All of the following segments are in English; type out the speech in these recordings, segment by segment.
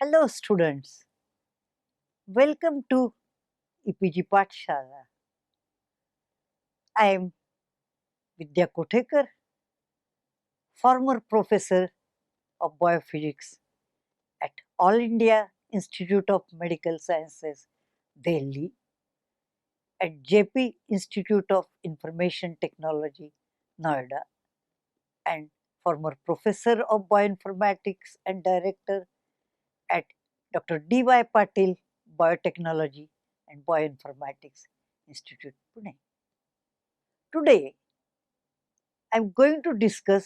Hello students, welcome to EPG Pathshala. I am Vidya Kothekar, former professor of biophysics at All India Institute of Medical Sciences, Delhi, at JP Institute of Information Technology, Noida, and former professor of bioinformatics and director at Dr. D.Y. Patil Biotechnology and Bioinformatics Institute, Pune. Today, I am going to discuss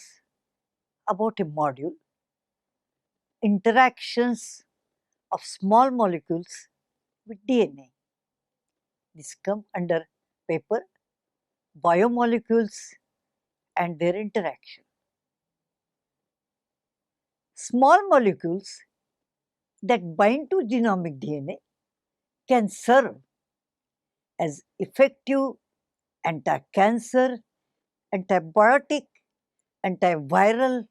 about a module, interactions of small molecules with DNA. This comes under paper biomolecules and their interaction. Small molecules that bind to genomic DNA can serve as effective anti-cancer, antibiotic, antiviral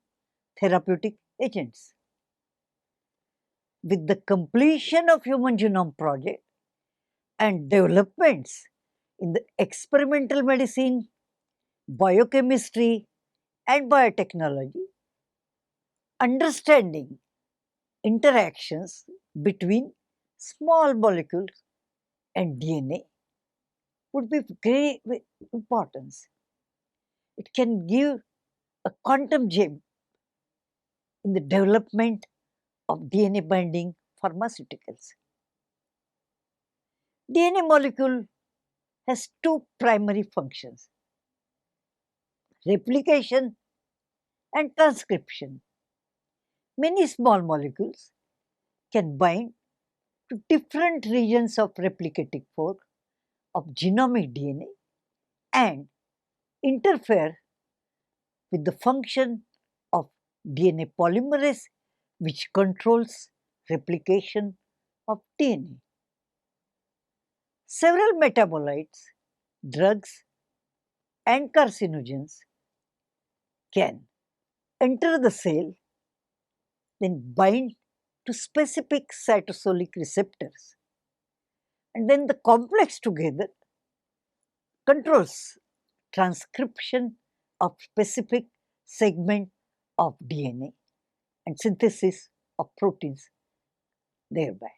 therapeutic agents. With the completion of Human Genome Project and developments in the experimental medicine, biochemistry, and biotechnology, understanding interactions between small molecules and DNA would be of great importance. It can give a quantum gem in the development of DNA binding pharmaceuticals. DNA molecule has two primary functions: replication and transcription. Many small molecules can bind to different regions of replicating fork of genomic DNA and interfere with the function of DNA polymerase, which controls replication of DNA. Several metabolites, drugs, and carcinogens can enter the cell, then bind to specific cytosolic receptors, and then the complex together controls transcription of specific segment of DNA and synthesis of proteins thereby.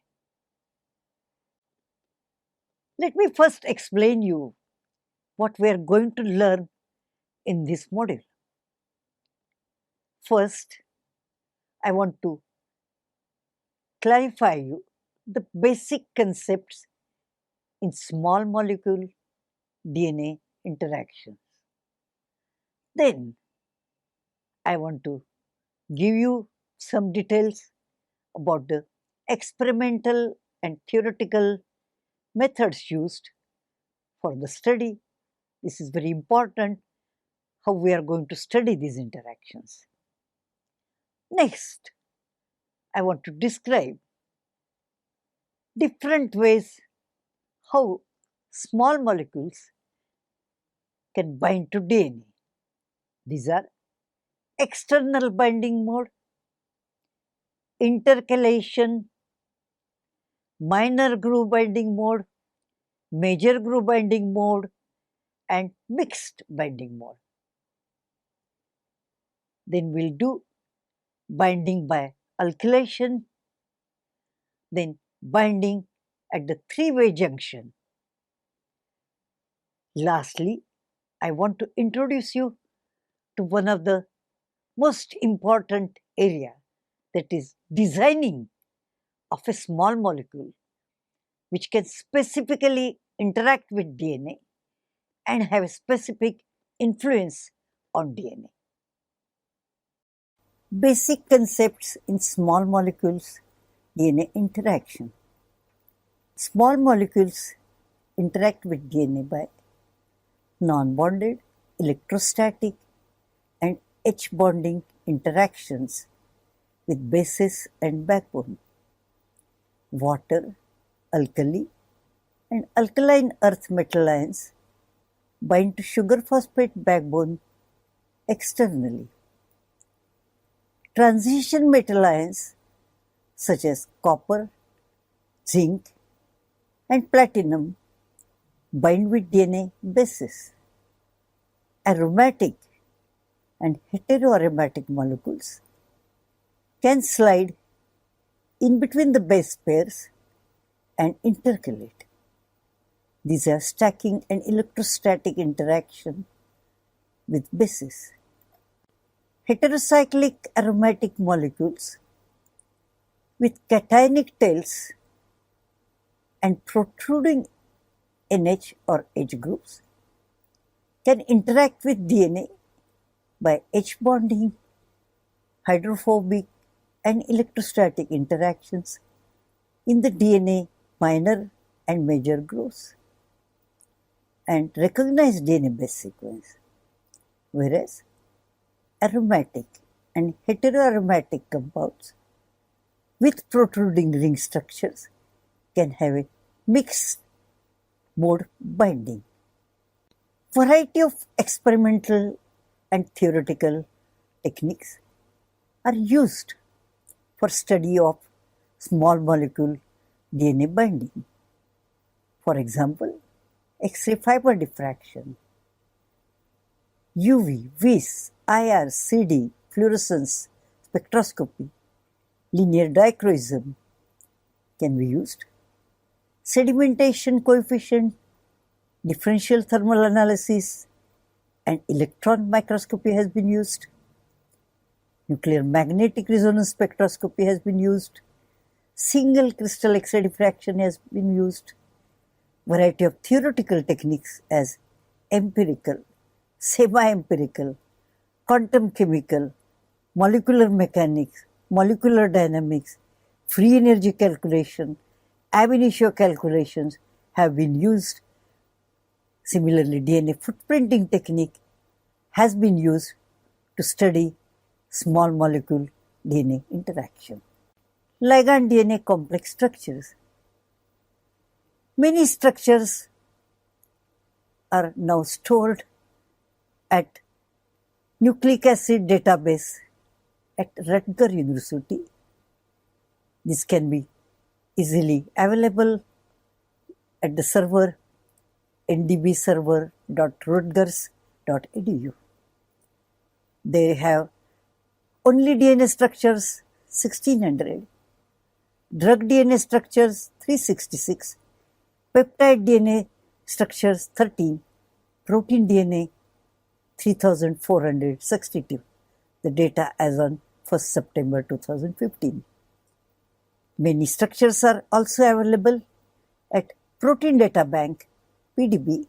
Let me first explain you what we are going to learn in this module. First, I want to clarify you the basic concepts in small molecule DNA interactions. Then, I want to give you some details about the experimental and theoretical methods used for the study. This is very important, how we are going to study these interactions. Next, I want to describe different ways how small molecules can bind to DNA. These are external binding mode, intercalation, minor groove binding mode, major groove binding mode, and mixed binding mode. Then we'll do binding by alkylation, then binding at the three-way junction. Lastly, I want to introduce you to one of the most important area, that is designing of a small molecule which can specifically interact with DNA and have a specific influence on DNA. Basic concepts in small molecules DNA interaction. Small molecules interact with DNA by non-bonded, electrostatic, and H-bonding interactions with bases and backbone. Water, alkali, and alkaline earth metal ions bind to sugar phosphate backbone externally. Transition metal ions such as copper, zinc, and platinum bind with DNA bases. Aromatic and heteroaromatic molecules can slide in between the base pairs and intercalate. These are stacking and electrostatic interaction with bases. Heterocyclic aromatic molecules with cationic tails and protruding NH or H groups can interact with DNA by H bonding, hydrophobic, and electrostatic interactions in the DNA minor and major growths and recognize DNA base sequence, whereas aromatic and heteroaromatic compounds with protruding ring structures can have a mixed mode binding. Variety of experimental and theoretical techniques are used for study of small molecule DNA binding. For example, X-ray fiber diffraction, UV, VIS, IR, CD, fluorescence spectroscopy, linear dichroism can be used. Sedimentation coefficient, differential thermal analysis, and electron microscopy has been used. Nuclear magnetic resonance spectroscopy has been used. Single crystal X-ray diffraction has been used. Variety of theoretical techniques as empirical, semi-empirical, quantum chemical, molecular mechanics, molecular dynamics, free energy calculation, ab initio calculations have been used. Similarly, DNA footprinting technique has been used to study small molecule DNA interaction. Ligand DNA complex structures. Many structures are now stored at nucleic acid database at Rutgers University. This can be easily available at the server ndbserver.rutgers.edu. They have only DNA structures 1600, drug DNA structures 366, peptide DNA structures 13, protein DNA 3462. The data as on 1st September 2015. Many structures are also available at Protein Data Bank PDB,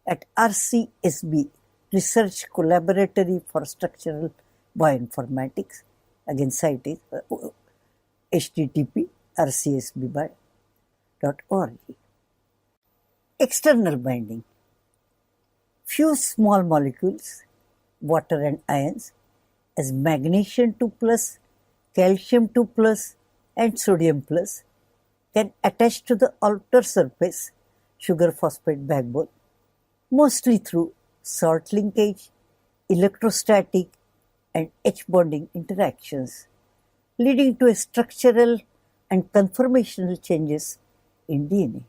at RCSB Research Collaboratory for Structural Bioinformatics. Again, site is http://rcsb.org. External binding. Few small molecules, water and ions, as magnesium 2+, calcium 2+, and sodium plus can attach to the outer surface sugar phosphate backbone, mostly through salt linkage, electrostatic, and H bonding interactions, leading to a structural and conformational changes in DNA.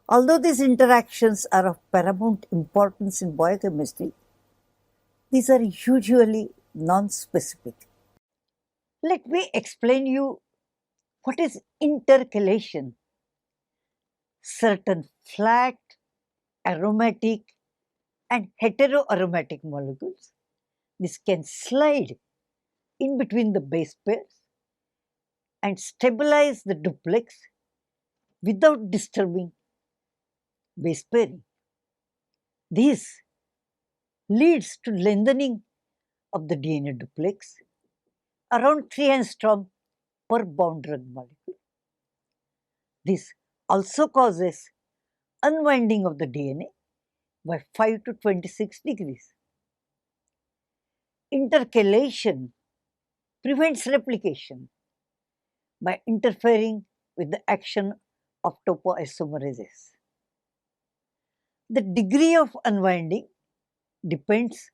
Although these interactions are of paramount importance in biochemistry, these are usually non-specific. Let me explain you what is intercalation. Certain flat, aromatic, and heteroaromatic molecules, this can slide in between the base pairs and stabilize the duplex without disturbing base pairing. This leads to lengthening of the DNA duplex around 3 angstrom per bound drug molecule. This also causes unwinding of the DNA by 5 to 26 degrees. Intercalation prevents replication by interfering with the action of topoisomerases. The degree of unwinding depends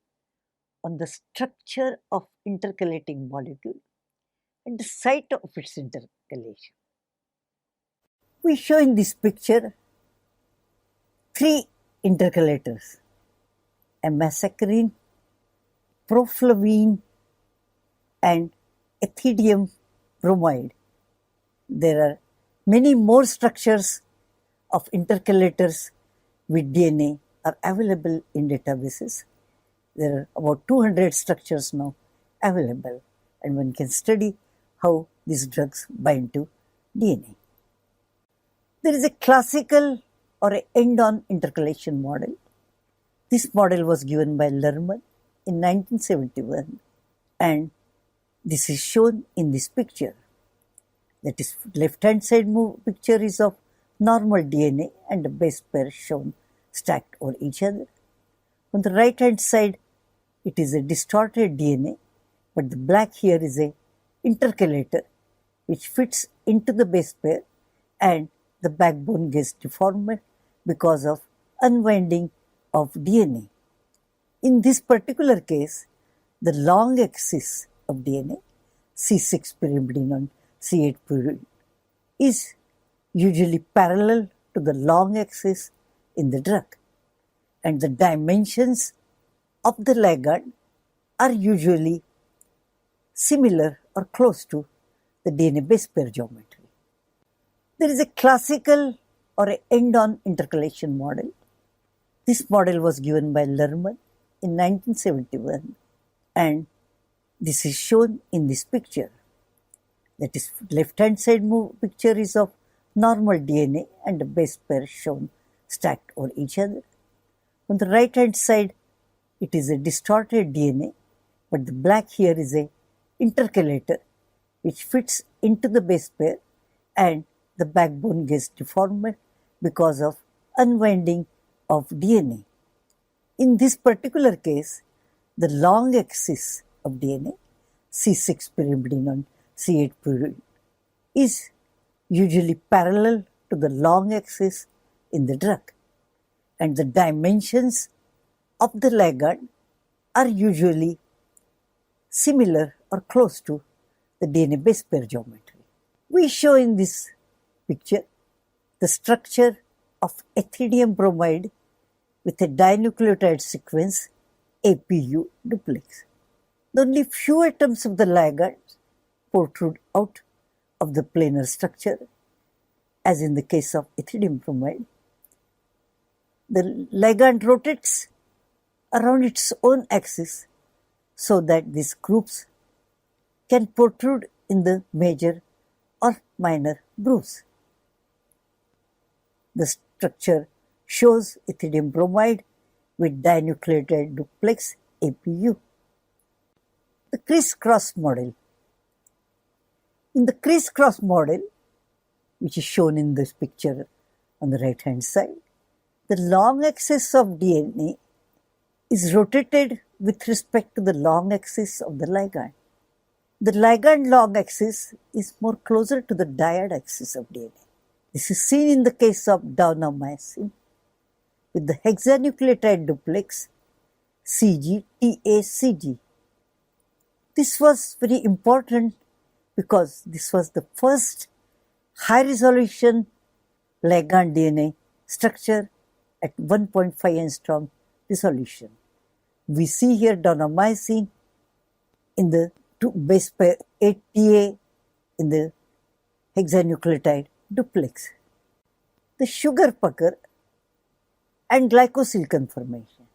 on the structure of intercalating molecule and the site of its intercalation. We show in this picture three intercalators: a masacarine, proflavine, and ethidium bromide. There are many more structures of intercalators with DNA are available in databases. There are about 200 structures now available, and one can study how these drugs bind to DNA. There is a classical or a end-on intercalation model. This model was given by Lerman in 1971, and this is shown in this picture. That is, left-hand side picture is of normal DNA and the base pair shown stacked over each other. On the right-hand side, it is a distorted DNA, but the black here is a intercalator which fits into the base pair, and the backbone gets deformed because of unwinding of DNA. In this particular case, the long axis of DNA, C6 pyrimidine on C8 pyrimidine, is usually parallel to the long axis in the drug, and the dimensions of the ligand are usually similar or close to the DNA base pair geometry. There is a classical or an end-on intercalation model. This model was given by Lerman in 1971, and this is shown in this picture. That is, left-hand side picture is of normal DNA and the base pair shown stacked over each other. On the right-hand side, it is a distorted DNA, but the black here is a intercalator which fits into the base pair, and the backbone gets deformed because of unwinding of DNA. In this particular case, the long axis of DNA, C6 pyrimidine on C8 pyrimidine, is usually parallel to the long axis in the drug, and the dimensions of the ligand are usually similar or close to the DNA base pair geometry. We show in this picture the structure of ethidium bromide with a dinucleotide sequence APU duplex. Only few atoms of the ligand protrude out of the planar structure, as in the case of ethidium bromide. The ligand rotates around its own axis so that these groups can protrude in the major or minor grooves. The structure shows ethidium bromide with dinucleotide duplex APU. The criss-cross model. In the criss-cross model, which is shown in this picture on the right-hand side, the long axis of DNA is rotated with respect to the long axis of the ligand. The ligand long axis is more closer to the diad axis of DNA. This is seen in the case of downomycin with the hexanucleotide duplex CG-TACG. This was very important because this was the first high-resolution ligand DNA structure at 1.5 angstrom resolution. We see here downomycin in the base pair 8TA in the hexanucleotide duplex. The sugar pucker and glycosyl conformation.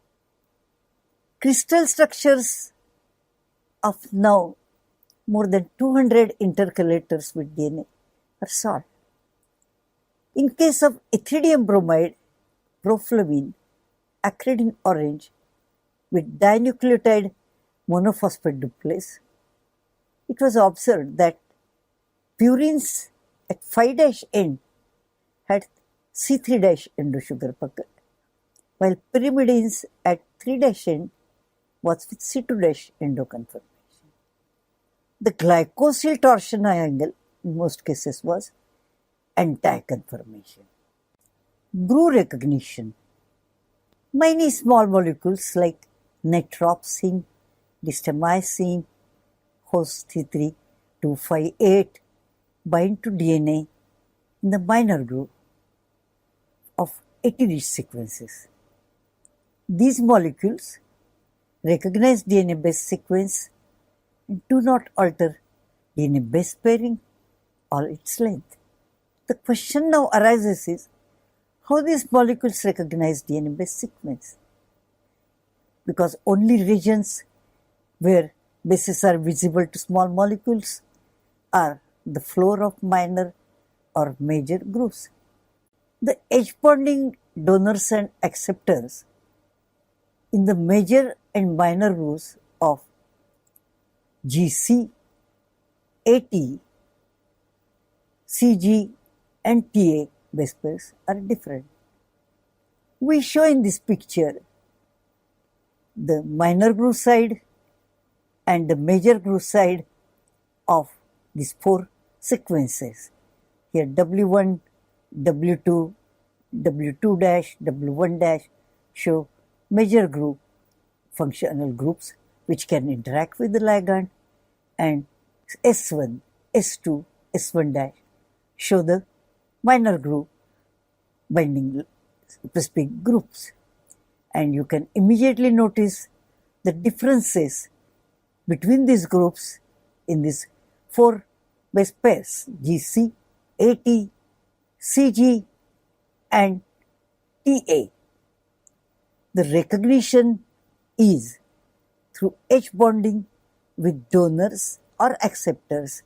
Crystal structures of now more than 200 intercalators with DNA are solved. In case of ethidium bromide, proflavine, acridine orange with dinucleotide monophosphate duplex, it was observed that purines at 5' end had C3' endosugar pucker, while pyrimidines at 3' end was with C2' endoconformation. The glycosyl torsion angle in most cases was anti-conformation. Brew recognition. Many small molecules like netropsin, distamycin, host C3 258 bind to DNA in the minor groove of 80 rich sequences. These molecules recognize DNA base sequence and do not alter DNA base pairing or its length. The question now arises is how these molecules recognize DNA base sequence, because only regions where bases are visible to small molecules are the floor of minor or major grooves. The edge bonding donors and acceptors in the major and minor grooves of GC, AT, CG and TA base pairs are different. We show in this picture the minor groove side and the major groove side of these four sequences. Here W1, W2, W2 dash, W1 dash show major groove functional groups which can interact with the ligand, and S1, S2, S1 dash show the minor groove binding specific groups. And you can immediately notice the differences between these groups in these four base pairs GC, AT, CG and TA. The recognition is through H bonding with donors or acceptors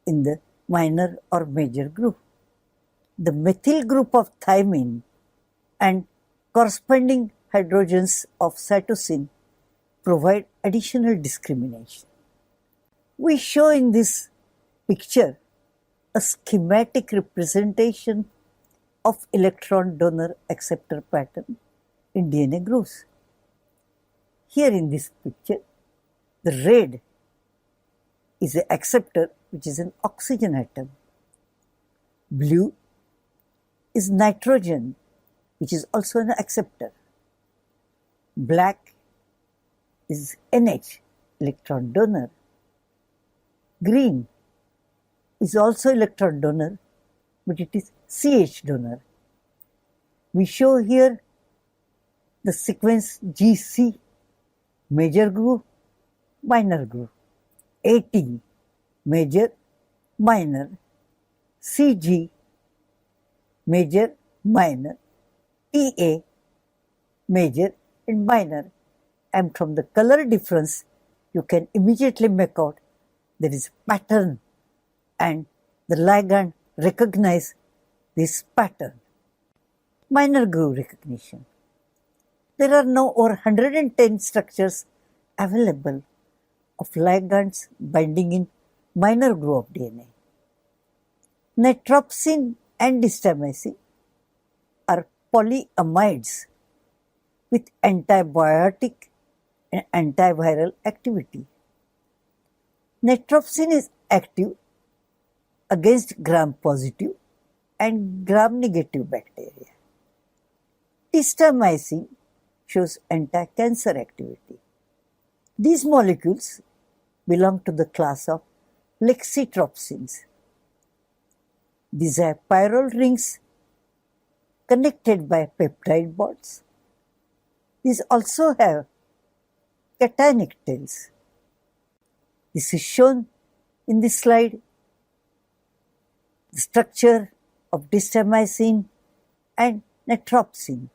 in the minor or major group. The methyl group of thymine and corresponding hydrogens of cytosine provide additional discrimination. We show in this picture a schematic representation of electron donor acceptor pattern in DNA grooves. Here in this picture, the red is an acceptor which is an oxygen atom. Blue is nitrogen which is also an acceptor. Black is NH, electron donor. Green is also electron donor, but it is CH donor. We show here the sequence GC, major groove, minor groove. AT, major, minor. CG, major, minor. TA, major and minor. And from the color difference, you can immediately make out there is a pattern and the ligand recognize this pattern. Minor groove recognition. There are now over 110 structures available of ligands binding in minor groove of DNA. Nitropsin and distamycin are polyamides with antibiotic and antiviral activity. Nitropsin is active against gram-positive and gram-negative bacteria. Distamycin shows anti-cancer activity. These molecules belong to the class of lexitropsins. These have pyrrole rings connected by peptide bonds. These also have cationic tails. This is shown in this slide. The structure of distamycin and nitropsin.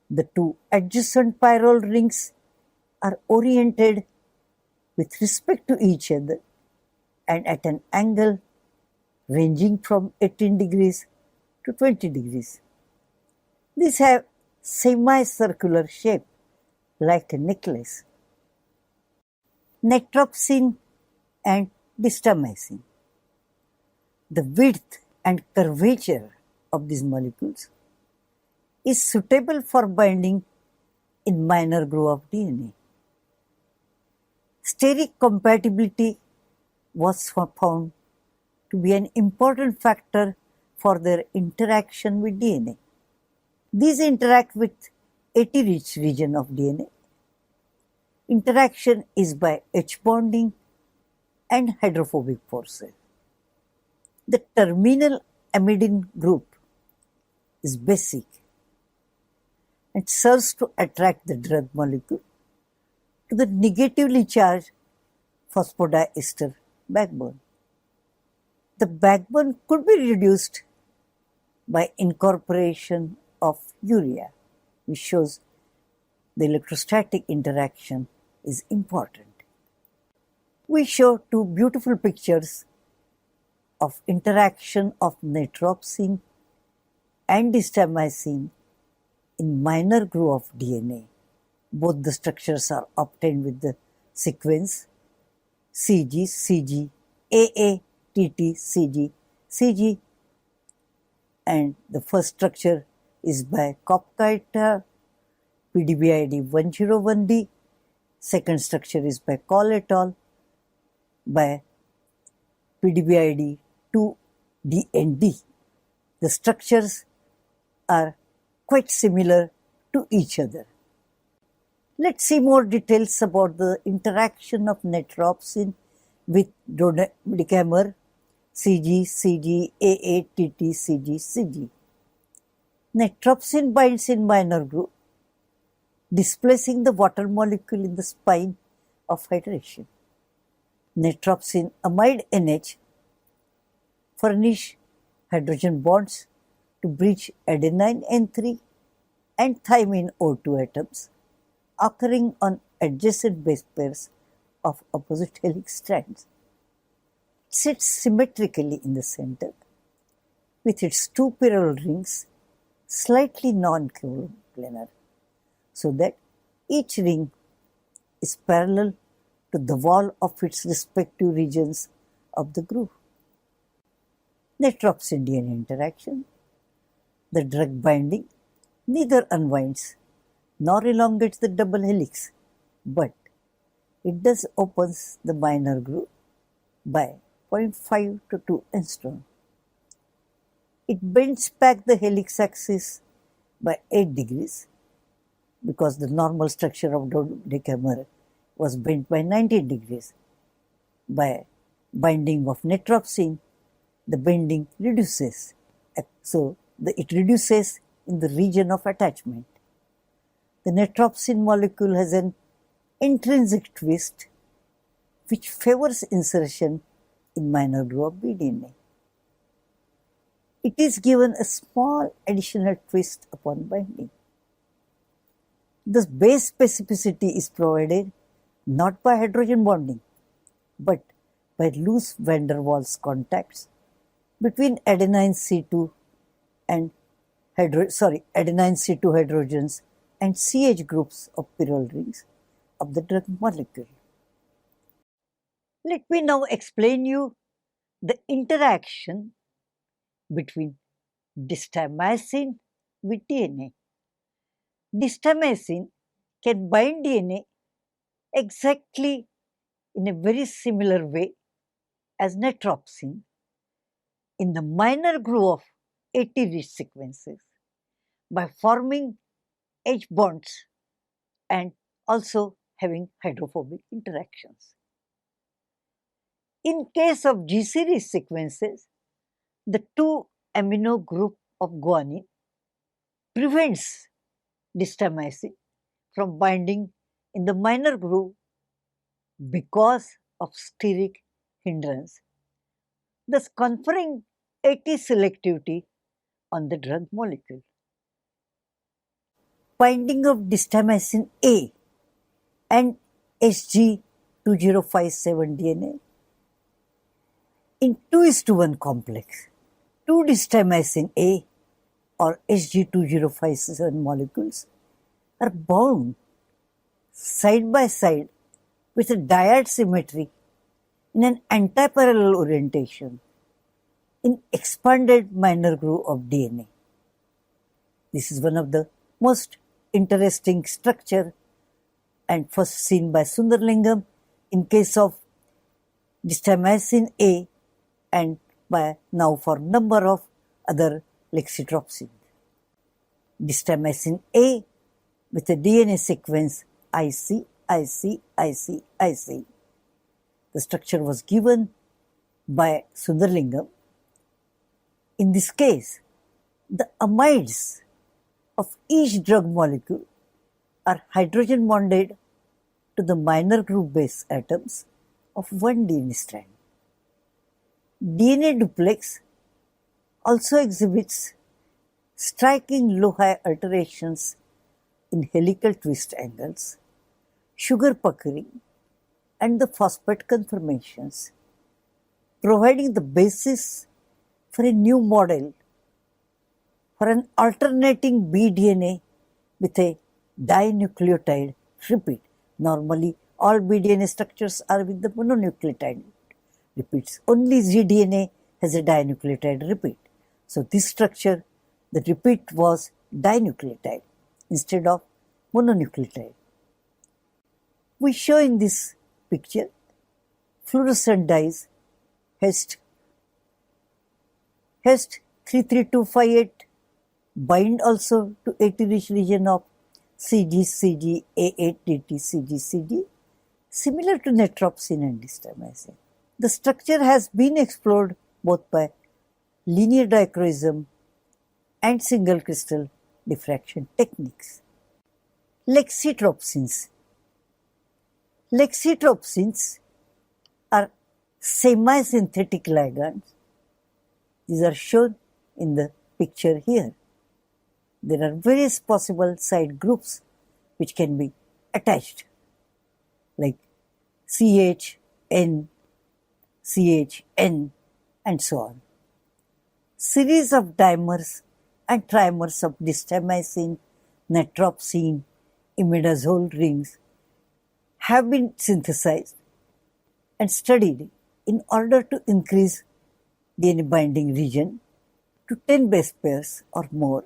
The two adjacent pyrrole rings are oriented with respect to each other and at an angle ranging from 18 degrees to 20 degrees. These have semicircular shape like a necklace. Nitropsin and distamycin. The width and curvature of these molecules is suitable for binding in minor groove of DNA. Steric compatibility was found to be an important factor for their interaction with DNA. These interact with 80-rich region of DNA. Interaction is by H bonding and hydrophobic forces. The terminal amidin group is basic and serves to attract the drug molecule to the negatively charged phosphodiester backbone. The backbone could be reduced by incorporation of urea, which shows the electrostatic interaction is important. We show two beautiful pictures of interaction of natropsin and distamycin in minor groove of DNA. Both the structures are obtained with the sequence CG, CG, AA, TT, CG, CG, and the first structure is by Kopkaita, PDBID 101D. Second structure is by Call et al. By PDBID 2DND. The structures are quite similar to each other. Let's see more details about the interaction of natropsin with dodecamer CG, CG, AA, TT, CG, CG. Natropsin binds in minor groove, displacing the water molecule in the spine of hydration. Natropsin amide NH furnish hydrogen bonds to bridge adenine N3 and thymine O2 atoms occurring on adjacent base pairs of opposite helix strands. It sits symmetrically in the center with its two parallel rings slightly non-coplanar, so that each ring is parallel to the wall of its respective regions of the groove. Natropsin DNA interaction. The drug binding neither unwinds nor elongates the double helix, but it does opens the minor groove by 0.5 to 2 angstrom. It bends back the helix axis by 8 degrees because the normal structure of dodecamer was bent by 90 degrees. By binding of natropsin, the bending reduces. So it reduces in the region of attachment. The natropsin molecule has an intrinsic twist which favors insertion in minor groove of BDNA. It is given a small additional twist upon binding. The base specificity is provided not by hydrogen bonding, but by loose van der Waals contacts between adenine C2 and adenine C2 hydrogens and CH groups of pyrrole rings of the drug molecule. Let me now explain you the interaction between distamycin with DNA. Distamycin can bind DNA exactly in a very similar way as natropsin in the minor groove of AT-rich sequences by forming H bonds and also having hydrophobic interactions. In case of G-series sequences, the 2-amino group of guanine prevents distamycin from binding in the minor groove because of steric hindrance, thus conferring AT selectivity on the drug molecule. Binding of distamycin A and HG2057 DNA in 2:1 complex. 2-distamycin A or HG2057 molecules are bound side by side with a dyad symmetry in an antiparallel orientation in expanded minor groove of DNA. This is one of the most interesting structure and first seen by Sundarlingam in case of distamycin A and by now for number of other lexitropsins. Distamycin A with a DNA sequence IC, IC, IC, IC. The structure was given by Sundarlingam. In this case, the amides of each drug molecule are hydrogen bonded to the minor group base atoms of one DNA strand. DNA duplex also exhibits striking low-high alterations in helical twist angles, sugar puckering, and the phosphate conformations, providing the basis for a new model for an alternating bDNA with a dinucleotide repeat. Normally, all bDNA structures are with the mononucleotide repeats. Only zDNA has a dinucleotide repeat. So, this structure, the repeat was dinucleotide instead of mononucleotide. We show in this picture fluorescent dyes HEST 33258 bind also to AT-rich region of CG, A8, DT, CG, similar to netropsin and distamycin. The structure has been explored both by linear dichroism and single crystal diffraction techniques. Lexitropsins. Lexitropsins are semi-synthetic ligands. These are shown in the picture here. There are various possible side groups which can be attached, like CH, N, and so on. Series of dimers and trimers of distamycin, netropsin, imidazole rings have been synthesized and studied in order to increase DNA binding region to 10 base pairs or more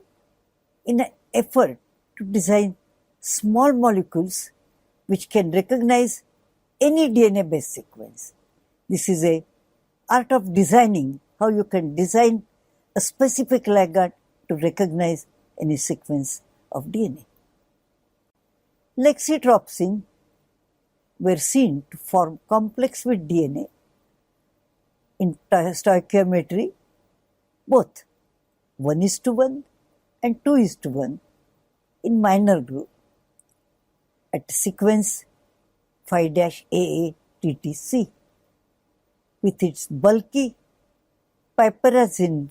in an effort to design small molecules which can recognize any DNA base sequence. This is a art of designing, how you can design a specific ligand to recognize any sequence of DNA. Lexitropsin were seen to form complex with DNA in stoichiometry, both 1:1 and 2:1 in minor group at sequence 5-AA-TTC with its bulky piperazine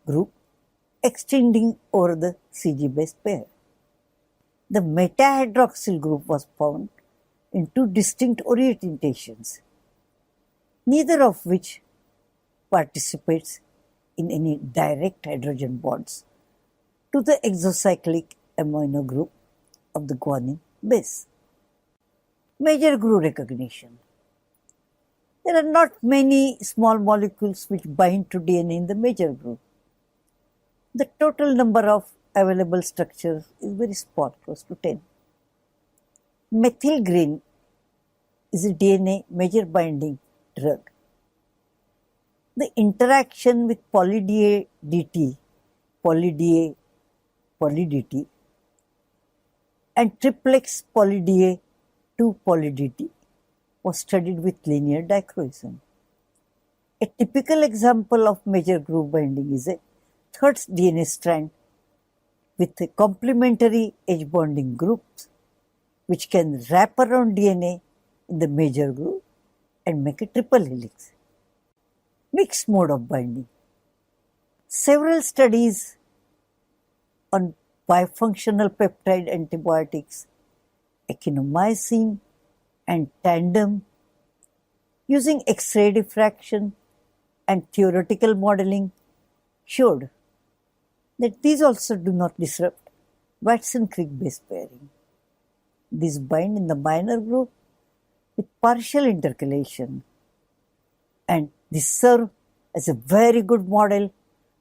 group extending over the CG base pair. The metahydroxyl group was found in two distinct orientations, neither of which participates in any direct hydrogen bonds to the exocyclic amino group of the guanine base. Major group recognition. There are not many small molecules which bind to DNA in the major group. The total number of available structures is very small, close to 10. Methylgreen is a DNA major binding drug. The interaction with poly-DA DT, poly-DA poly-DT, and triplex poly-DA 2 poly-DT was studied with linear dichroism. A typical example of major group binding is a third DNA strand with a complementary edge bonding groups which can wrap around DNA in the major group and make a triple helix. Mixed mode of binding. Several studies on bifunctional peptide antibiotics, echinomycin and tandem using X-ray diffraction and theoretical modeling showed that these also do not disrupt Watson-Crick base pairing. These bind in the minor group with partial intercalation, and this serve as a very good model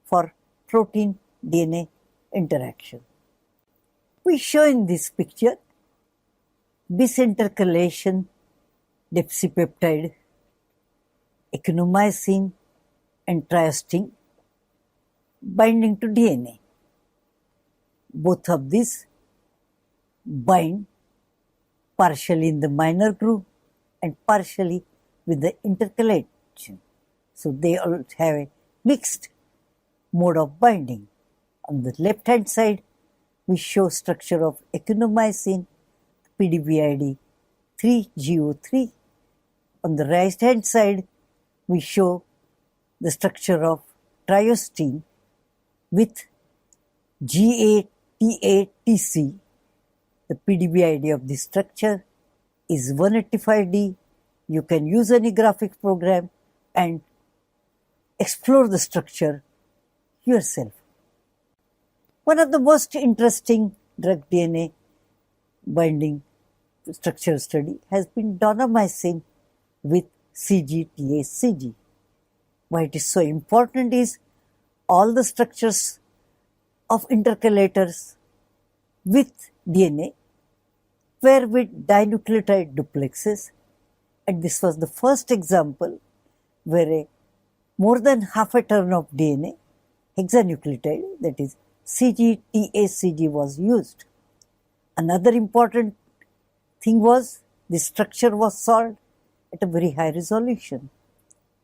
for protein DNA interaction. We show in this picture bis intercalation deoxypeptide, echinomycin and triostin binding to DNA. Both of these bind partially in the minor group and partially with the intercalation. So they all have a mixed mode of binding. On the left hand side, we show structure of equinomycin, PDB-ID 3GO3. On the right hand side, we show the structure of triostine with GATATC. The PDB-ID of this structure is 185D. You can use any graphic program and explore the structure yourself. One of the most interesting drug DNA binding structure study has been donomycin with CGTACG. Why it is so important is all the structures of intercalators with DNA were with dinucleotide duplexes, and this was the first example where more than half a turn of DNA hexanucleotide, that is CGTACG, was used. Another important thing was the structure was solved at a very high resolution,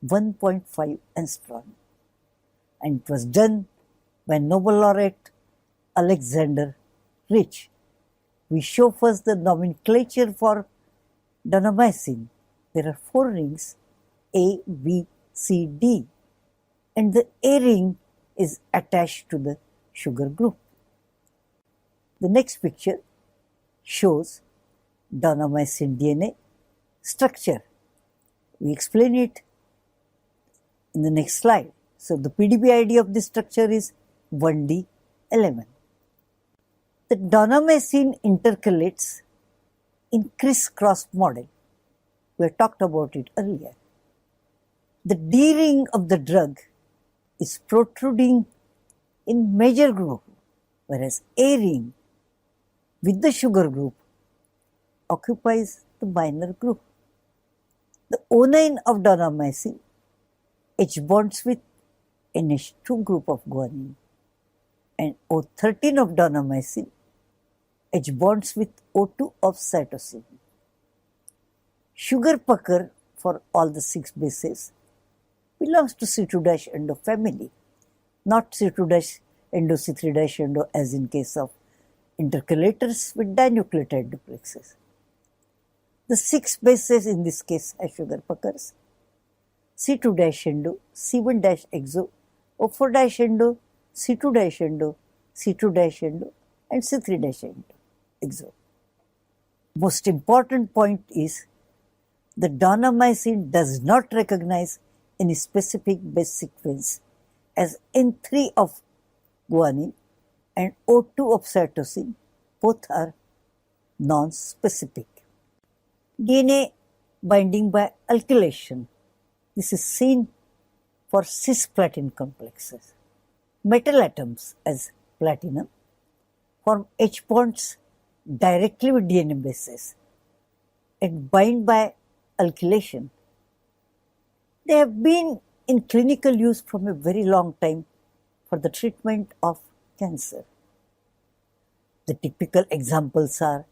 1.5 angstrom, and it was done by Nobel laureate Alexander Rich. We show first the nomenclature for donomycin. There are 4 rings, A, B, C, D, and the A ring is attached to the sugar group. The next picture shows donomycin DNA structure. We explain it in the next slide. So the PDB-ID of this structure is 1D11. The donomycin intercalates in criss-cross model. We have talked about it earlier. The D ring of the drug is protruding in major group, whereas A ring with the sugar group occupies the minor group. The O9 of donomycin H bonds with NH2 group of guanine, and O13 of donomycin H bonds with O2 of cytosine. Sugar pucker for all the 6 bases belongs to C2-endo family, not C2-endo, C3-endo as in case of intercalators with dinucleotide duplexes. The 6 bases in this case are sugar puckers: C2-endo, C1-exo, O4-endo, C2-endo, C2-endo, and C3-exo. Most important point is the donomycin does not recognize any specific base sequence, as N3 of guanine and O2 of cytosine both are non-specific. DNA binding by alkylation. This is seen for cisplatin complexes. Metal atoms as platinum form H bonds directly with DNA bases and bind by alkylation. They have been in clinical use from a very long time for the treatment of cancer. The typical examples are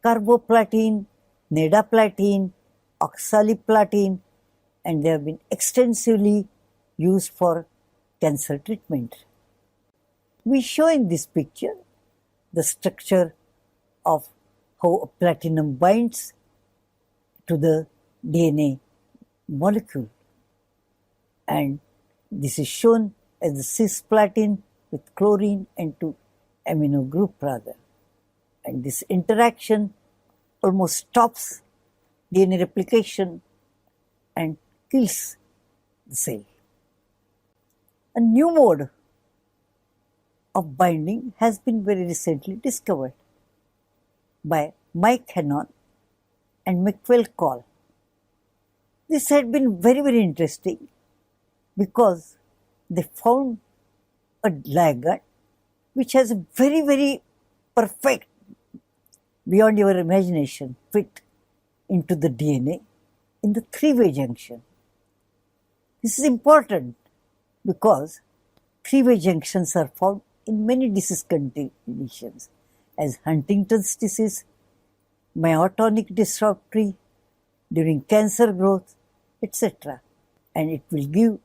carboplatin, nedaplatin, oxaliplatin, and they have been extensively used for cancer treatment. We show in this picture the structure of how platinum binds to the DNA molecule, and this is shown as the cisplatin with chlorine and 2 amino group rather, and this interaction almost stops DNA replication and kills the cell. A new mode of binding has been very recently discovered by Mike Hannon and McWell-Call. This had been very interesting because they found a ligand which has a very perfect, beyond your imagination, fit into the DNA in the 3-way junction. This is important because 3-way junctions are found in many disease conditions as Huntington's disease, myotonic dystrophy, during cancer growth, etc. And it will give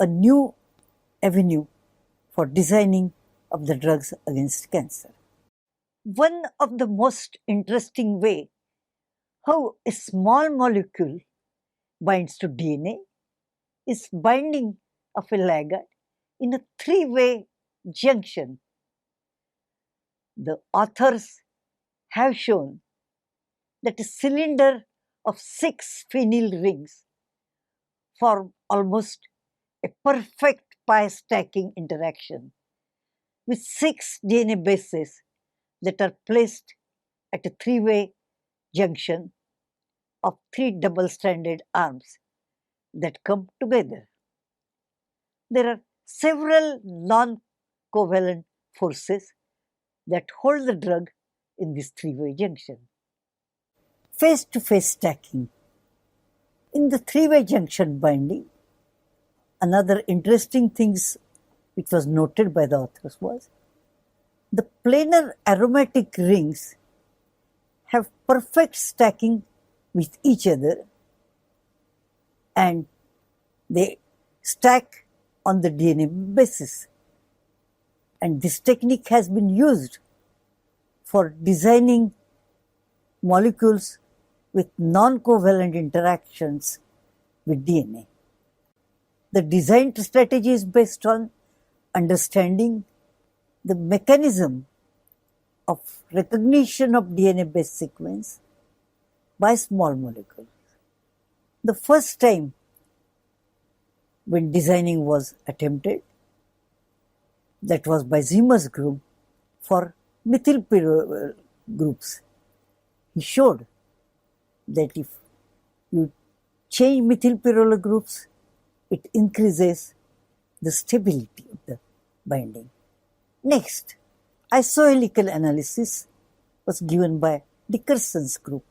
a new avenue for designing of the drugs against cancer. One of the most interesting way how a small molecule binds to DNA is binding of a ligand in a three-way junction. The authors have shown that a cylinder of 6 phenyl rings form almost a perfect pi stacking interaction with 6 DNA bases that are placed at a three-way junction of 3 double-stranded arms that come together. There are several non-covalent forces that hold the drug in this three-way junction. Face-to-face stacking. In the three-way junction binding, another interesting things which was noted by the authors was the planar aromatic rings have perfect stacking with each other and they stack on the DNA basis. And this technique has been used for designing molecules with non-covalent interactions with DNA. The design strategy is based on understanding the mechanism of recognition of DNA-based sequence by small molecules. The first time when designing was attempted, that was by Zimmer's group for methylpyrrole groups. He showed that if you change methylpyrrole groups, it increases the stability of the binding. Next, isohelical analysis was given by Dickerson's group.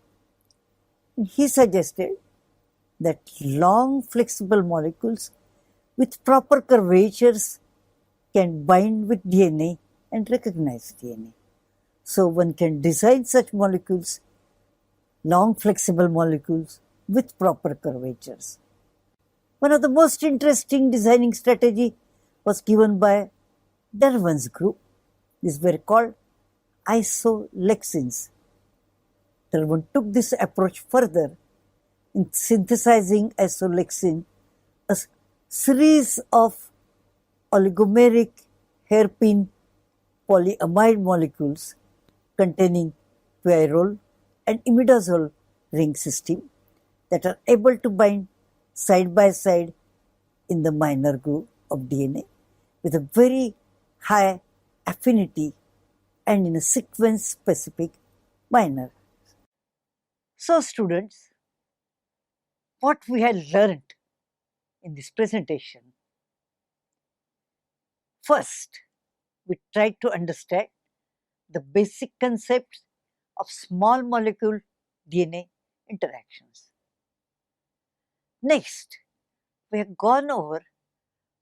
He suggested that long flexible molecules with proper curvatures can bind with DNA and recognize DNA. So one can design such molecules, long flexible molecules with proper curvatures. One of the most interesting designing strategy was given by Derwan's group. These were called isolexins. Derwan took this approach further in synthesizing isolexin, a series of oligomeric hairpin polyamide molecules containing pyrrole and imidazole ring system that are able to bind side by side in the minor groove of DNA with a very high affinity and in a sequence-specific manner. So students, what we have learned in this presentation. First, we tried to understand the basic concepts of small molecule DNA interactions. Next, we have gone over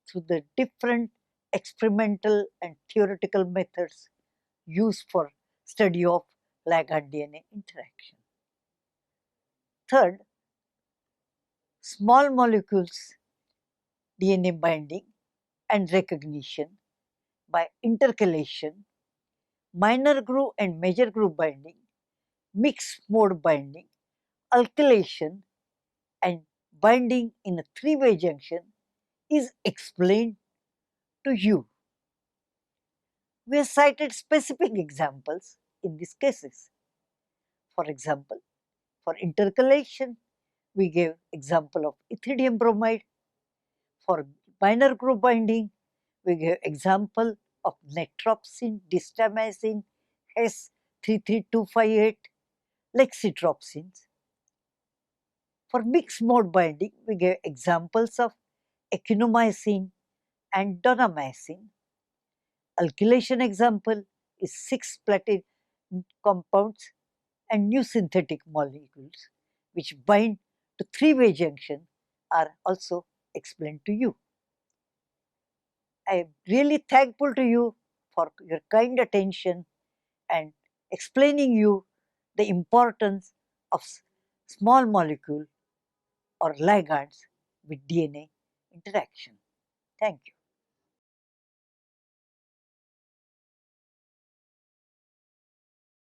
through the different experimental and theoretical methods used for study of ligand DNA interaction. Third, small molecules DNA binding and recognition by intercalation, minor groove and major groove binding, mixed mode binding, alkylation and binding in a three-way junction is explained to you. We have cited specific examples in these cases. For example, for intercalation, we gave example of ethidium bromide. For minor group binding, we gave example of netropsin, distamazine, S33258, lexitropsins. For mixed mode binding, we gave examples of echinomycin and donamycin. Alkylation example is 6 platin compounds and new synthetic molecules which bind to three-way junction are also explained to you. I am really thankful to you for your kind attention and explaining you the importance of small molecule or ligands with DNA interaction. Thank you.